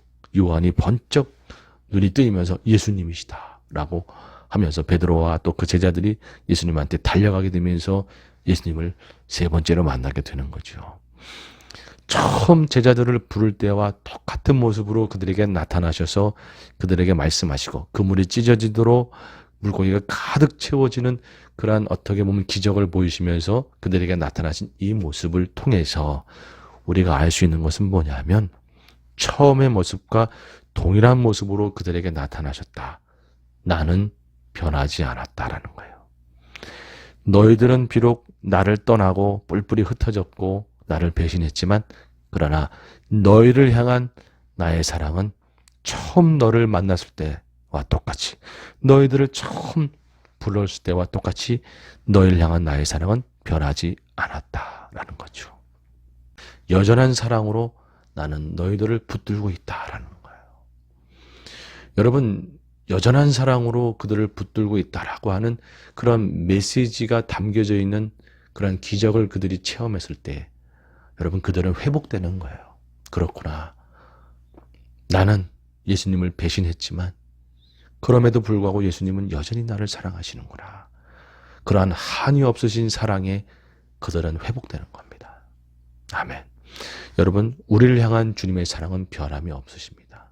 눈이 뜨이면서 예수님이시다라고 하면서 베드로와 또 그 제자들이 예수님한테 달려가게 되면서 예수님을 세 번째로 만나게 되는 거죠. 처음 제자들을 부를 때와 똑같은 모습으로 그들에게 나타나셔서 그들에게 말씀하시고 그물이 찢어지도록 물고기가 가득 채워지는 그러한 어떻게 보면 기적을 보이시면서 그들에게 나타나신 이 모습을 통해서 우리가 알 수 있는 것은 뭐냐면 처음의 모습과 동일한 모습으로 그들에게 나타나셨다. 나는 변하지 않았다라는 거예요. 너희들은 비록 나를 떠나고 뿔뿔이 흩어졌고 나를 배신했지만 그러나 너희를 향한 나의 사랑은 처음 너를 만났을 때와 똑같이 너희들을 처음 불렀을 때와 똑같이 너희를 향한 나의 사랑은 변하지 않았다라는 거죠. 여전한 사랑으로 나는 너희들을 붙들고 있다라는 거예요. 여러분, 여전한 사랑으로 그들을 붙들고 있다라고 하는 그런 메시지가 담겨져 있는 그런 기적을 그들이 체험했을 때 여러분 그들은 회복되는 거예요. 그렇구나. 나는 예수님을 배신했지만 그럼에도 불구하고 예수님은 여전히 나를 사랑하시는구나. 그러한 한이 없으신 사랑에 그들은 회복되는 겁니다. 아멘. 여러분, 우리를 향한 주님의 사랑은 변함이 없으십니다.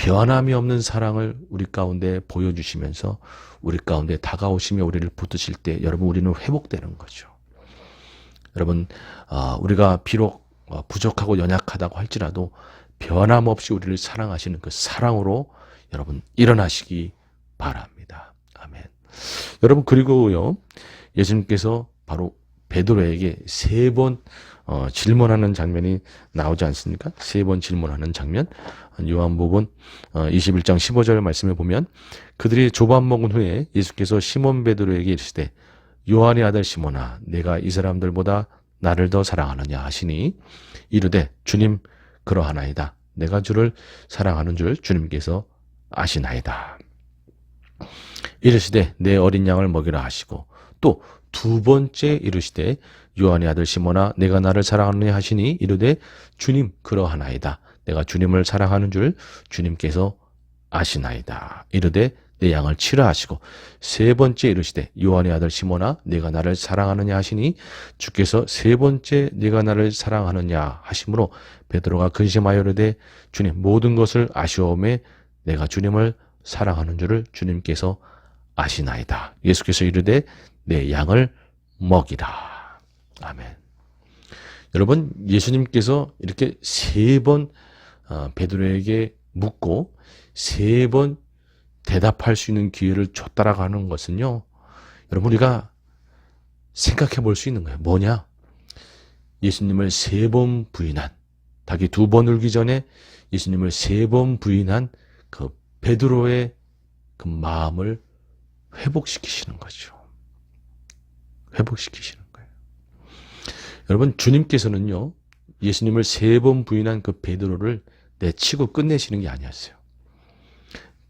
변함이 없는 사랑을 우리 가운데 보여주시면서 우리 가운데 다가오시며 우리를 붙드실 때 여러분 우리는 회복되는 거죠. 여러분 우리가 비록 부족하고 연약하다고 할지라도 변함없이 우리를 사랑하시는 그 사랑으로 여러분 일어나시기 바랍니다. 아멘. 여러분 그리고요 예수님께서 바로 베드로에게 3번 질문하는 장면이 나오지 않습니까? 3번 질문하는 장면. 요한복음 21장 15절 말씀을 보면 그들이 조밥 먹은 후에 예수께서 시몬 베드로에게 이르시되 요한의 아들 시몬아 내가 이 사람들보다 나를 더 사랑하느냐 하시니 이르되 주님 그러하나이다. 내가 주를 사랑하는 줄 주님께서 아시나이다. 이르시되 내 어린 양을 먹이라 하시고 또 2번째 이르시되 요한의 아들 시몬아 내가 나를 사랑하느냐 하시니 이르되 주님 그러하나이다. 내가 주님을 사랑하는 줄 주님께서 아시나이다. 이르되 내 양을 치라 하시고 3번째 이르시되 요한의 아들 시몬아 내가 나를 사랑하느냐 하시니 주께서 3번째 내가 나를 사랑하느냐 하심으로 베드로가 근심하여 이르되 주님 모든 것을 아시오매 내가 주님을 사랑하는 줄을 주님께서 아시나이다. 예수께서 이르되 내 양을 먹이라. 아멘. 여러분 예수님께서 이렇게 3번 베드로에게 묻고 3번 대답할 수 있는 기회를 줬다라고 하는 것은요. 여러분 우리가 생각해 볼 수 있는 거예요. 뭐냐? 예수님을 3번 부인한 닭이 2번 울기 전에 예수님을 3번 부인한 그 베드로의 그 마음을 회복시키시는 거죠. 회복시키시는 거예요. 여러분 주님께서는요. 예수님을 3번 부인한 그 베드로를 내치고 끝내시는 게 아니었어요.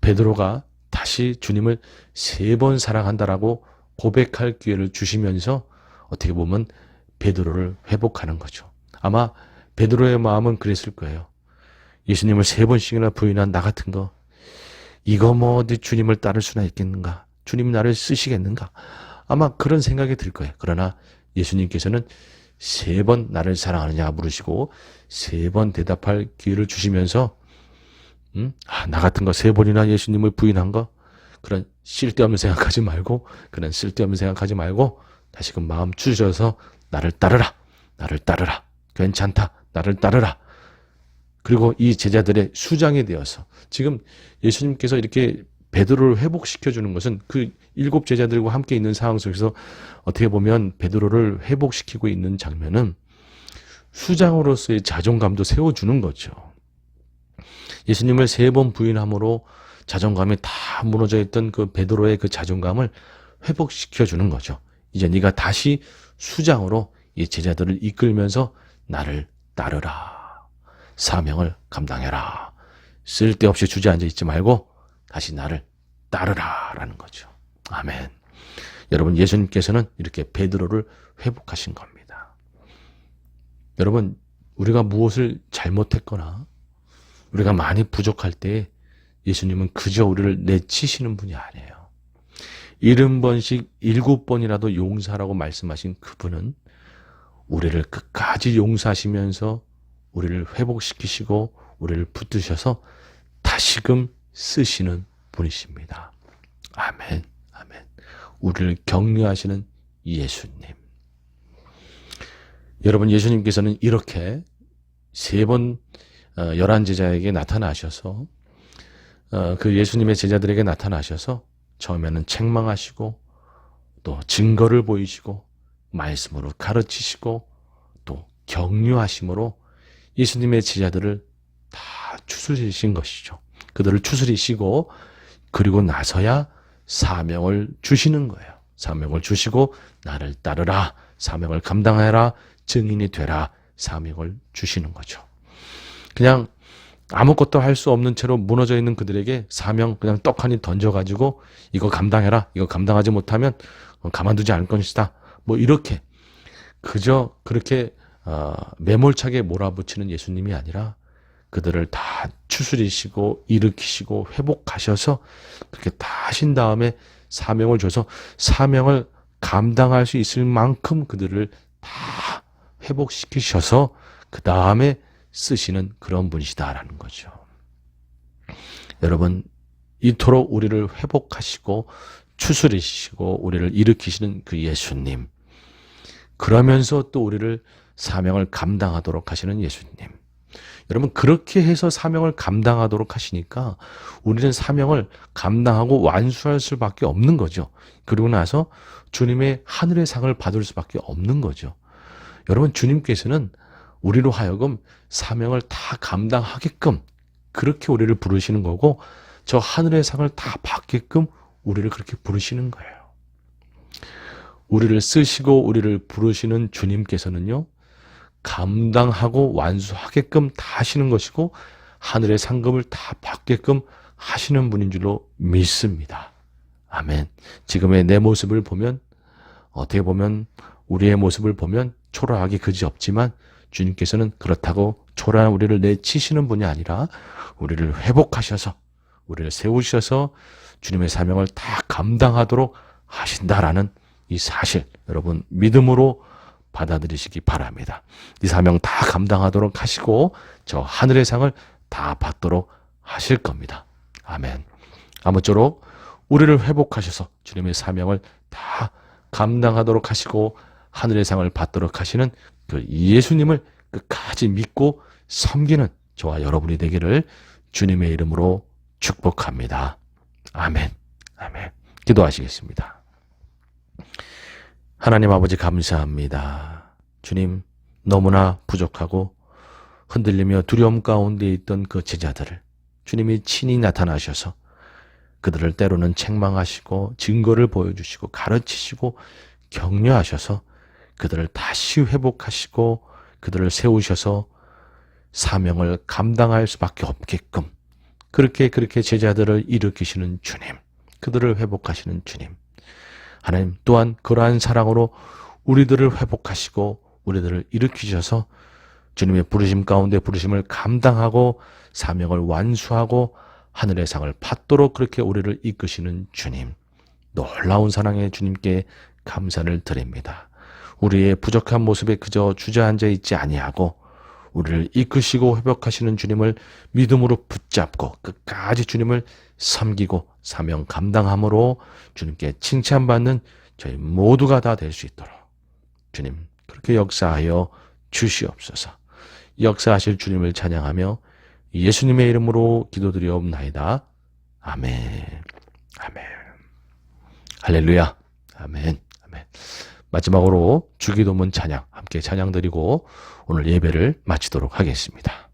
베드로가 다시 주님을 3번 사랑한다라고 고백할 기회를 주시면서 어떻게 보면 베드로를 회복하는 거죠. 아마 베드로의 마음은 그랬을 거예요. 예수님을 3번씩이나 부인한 나 같은 거 이거 뭐 어디 주님을 따를 수나 있겠는가? 주님 나를 쓰시겠는가? 아마 그런 생각이 들 거예요. 그러나 예수님께서는 3번 나를 사랑하느냐 물으시고 3번 대답할 기회를 주시면서 나 같은 거 3번이나 예수님을 부인한 거 그런 쓸데없는 생각하지 말고 그런 쓸데없는 생각하지 말고 다시금 마음 추셔서 나를 따르라. 나를 따르라. 괜찮다. 나를 따르라. 그리고 이 제자들의 수장이 되어서 지금 예수님께서 이렇게 베드로를 회복시켜 주는 것은 그 7 제자들과 함께 있는 상황 속에서 어떻게 보면 베드로를 회복시키고 있는 장면은 수장으로서의 자존감도 세워주는 거죠. 예수님을 3번 부인함으로 자존감이 다 무너져 있던 그 베드로의 그 자존감을 회복시켜 주는 거죠. 이제 네가 다시 수장으로 이 제자들을 이끌면서 나를 따르라. 사명을 감당해라. 쓸데없이 주저앉아 있지 말고 다시 나를 따르라 라는 거죠. 아멘. 여러분 예수님께서는 이렇게 베드로를 회복하신 겁니다. 여러분 우리가 무엇을 잘못했거나 우리가 많이 부족할 때 예수님은 그저 우리를 내치시는 분이 아니에요. 70번씩 7번이라도 용서하라고 말씀하신 그분은 우리를 끝까지 용서하시면서 우리를 회복시키시고 우리를 붙드셔서 다시금 쓰시는 분이십니다. 아멘. 아멘. 우리를 격려하시는 예수님. 여러분 예수님께서는 이렇게 3번 11제자에게 나타나셔서 그 예수님의 제자들에게 나타나셔서 처음에는 책망하시고 또 증거를 보이시고 말씀으로 가르치시고 또 격려하심으로 예수님의 제자들을 다 추스리신 것이죠. 그들을 추스리시고 그리고 나서야 사명을 주시는 거예요. 사명을 주시고 나를 따르라. 사명을 감당해라. 증인이 되라. 사명을 주시는 거죠. 그냥 아무것도 할 수 없는 채로 무너져 있는 그들에게 사명 그냥 떡하니 던져가지고 이거 감당해라. 이거 감당하지 못하면 가만두지 않을 것이다. 뭐 이렇게 그저 그렇게 매몰차게 몰아붙이는 예수님이 아니라 그들을 다 추스리시고 일으키시고 회복하셔서 그렇게 다 하신 다음에 사명을 줘서 사명을 감당할 수 있을 만큼 그들을 다 회복시키셔서 그 다음에 쓰시는 그런 분이시다라는 거죠. 여러분, 이토록 우리를 회복하시고 추스리시고 우리를 일으키시는 그 예수님, 그러면서 또 우리를 사명을 감당하도록 하시는 예수님, 여러분, 그렇게 해서 사명을 감당하도록 하시니까 우리는 사명을 감당하고 완수할 수밖에 없는 거죠. 그리고 나서 주님의 하늘의 상을 받을 수밖에 없는 거죠. 여러분, 주님께서는 우리로 하여금 사명을 다 감당하게끔 그렇게 우리를 부르시는 거고, 저 하늘의 상을 다 받게끔 우리를 그렇게 부르시는 거예요. 우리를 쓰시고 우리를 부르시는 주님께서는요, 감당하고 완수하게끔 다 하시는 것이고 하늘의 상급을 다 받게끔 하시는 분인 줄로 믿습니다. 아멘. 지금의 내 모습을 보면, 어떻게 보면 우리의 모습을 보면 초라하기 그지없지만 주님께서는 그렇다고 초라한 우리를 내치시는 분이 아니라 우리를 회복하셔서 우리를 세우셔서 주님의 사명을 다 감당하도록 하신다라는 이 사실, 여러분 믿음으로 받아들이시기 바랍니다. 이 사명 다 감당하도록 하시고 저 하늘의 상을 다 받도록 하실 겁니다. 아멘. 아무쪼록 우리를 회복하셔서 주님의 사명을 다 감당하도록 하시고 하늘의 상을 받도록 하시는 그 예수님을 끝까지 믿고 섬기는 저와 여러분이 되기를 주님의 이름으로 축복합니다. 아멘. 아멘. 기도하시겠습니다. 하나님 아버지, 감사합니다. 주님, 너무나 부족하고 흔들리며 두려움 가운데 있던 그 제자들을 주님이 친히 나타나셔서 그들을 때로는 책망하시고 증거를 보여주시고 가르치시고 격려하셔서 그들을 다시 회복하시고 그들을 세우셔서 사명을 감당할 수밖에 없게끔 그렇게 제자들을 일으키시는 주님, 그들을 회복하시는 주님, 하나님 또한 그러한 사랑으로 우리들을 회복하시고 우리들을 일으키셔서 주님의 부르심 가운데 부르심을 감당하고 사명을 완수하고 하늘의 상을 받도록 그렇게 우리를 이끄시는 주님, 놀라운 사랑의 주님께 감사를 드립니다. 우리의 부족한 모습에 그저 주저앉아 있지 아니하고 우리를 이끄시고 회복하시는 주님을 믿음으로 붙잡고 끝까지 주님을 섬기고 사명 감당함으로 주님께 칭찬받는 저희 모두가 다 될 수 있도록 주님 그렇게 역사하여 주시옵소서. 역사하실 주님을 찬양하며 예수님의 이름으로 기도드리옵나이다. 아멘. 아멘. 할렐루야. 아멘. 아멘. 마지막으로 주기도문 찬양 함께 찬양드리고 오늘 예배를 마치도록 하겠습니다.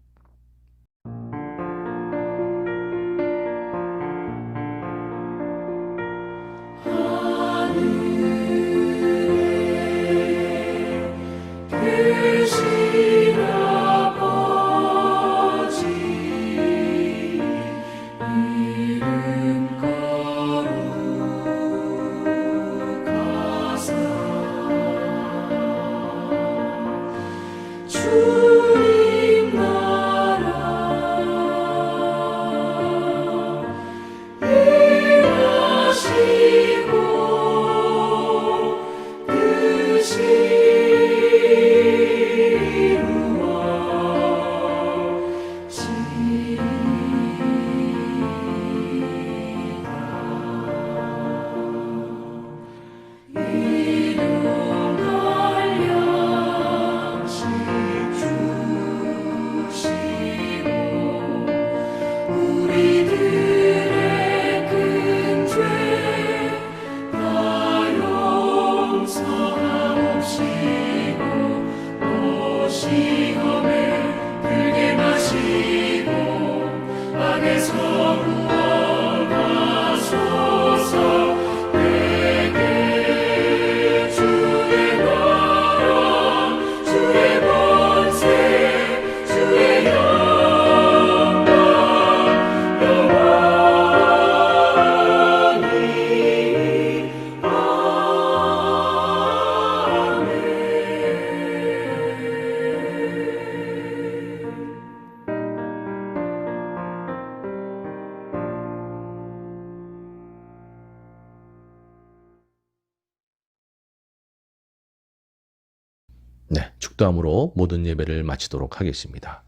네, 축도함으로 모든 예배를 마치도록 하겠습니다.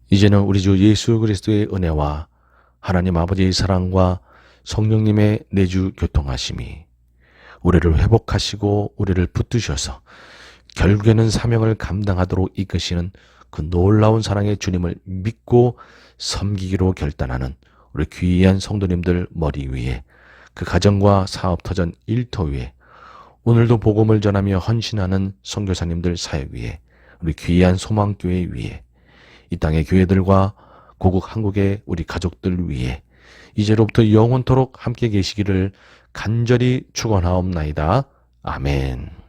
이제는 우리 주 예수 그리스도의 은혜와 하나님 아버지의 사랑과 성령님의 내주 교통하심이 우리를 회복하시고 우리를 붙드셔서 결국에는 사명을 감당하도록 이끄시는 그 놀라운 사랑의 주님을 믿고 섬기기로 결단하는 우리 귀한 성도님들 머리 위에, 그 가정과 사업터전 일터 위에, 오늘도 복음을 전하며 헌신하는 선교사님들 사역 위에, 우리 귀한 소망교회 위에, 이 땅의 교회들과 고국 한국의 우리 가족들 위에 이제로부터 영원토록 함께 계시기를 간절히 축원하옵나이다. 아멘.